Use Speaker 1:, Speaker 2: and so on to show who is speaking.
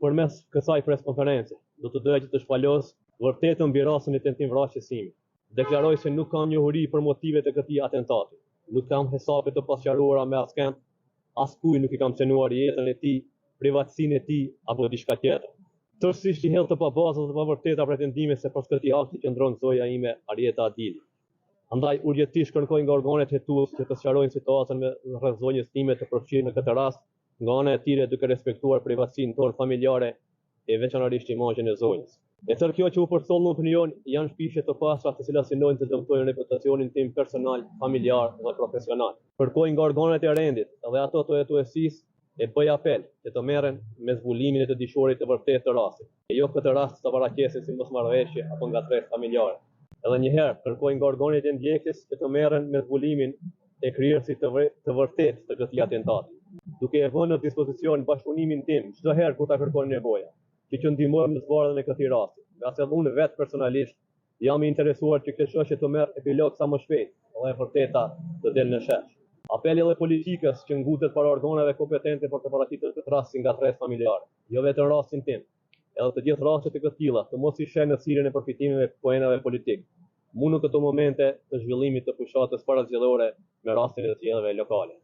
Speaker 1: përmes kësaj preskonferencë, do të doja që të shpalos vërtetën mbi rastin e tentimvrasjes sime. Deklaroj se nuk kam njohuri për motivet e këtij atentati. Nuk kam hesape të pasqaruara me askënd, askuj nuk i kam cenuar jetën e tij, privatësinë e tij apo diçka tjetër. Tërësisht i hedh të pabazat dhe pavërteta pretendime se pas këtij akti qëndron zoja ime Arieta Adili. Andaj urgjentisht kërkoj nga organet hetuese që të sqarojnë situatën me rreth zonjës time të përfshirë në këtë rast, nga ana e tyre duke respektuar privatësinë tonë familjare e veçanërisht imazhin e zonjës. E tërë kjo që u përtholl në opinion janë shpishe të pastra të cilat synojnë të dëmtojnë reputacionin tim personal, familjar dhe profesional. Kërkoj nga organet e rendit dhe ato të hetuesisë e bëj apel që të merren me zbulimin e të dishurit të vërtetë të rastit, e jo këtë rast të paraqiesen si mosmarrëveshje apo ngatresë familjare. Edhe një herë kërkoj nga organet e ndjekjes që të merren me zbulimin e kryerësit të vërtetë të këtij atentati, duke e vënë në dispozicion bashkëpunimin tim çdo herë kur ta kërkojnë nevoja, që ndihmojmë në zbardhjen e këtij rasti. Nga se unë vetë personalisht jam i interesuar që këtë çështje të merr epilog sa më shpejt dhe e vërteta të delë në shesh. Apeli edhe politikës që ngutet para organeve kompetente për të paraqitur këtë rast si ngatresë familjare, jo vetëm rastin tim, edhe të gjithë rastet e këtilla të mos i shenë në thirrjen e përfitimeve poenave politik, mu në këto momente të zhvillimit të fushatës parazgjedhore me rastin e zgjedhjeve lokale.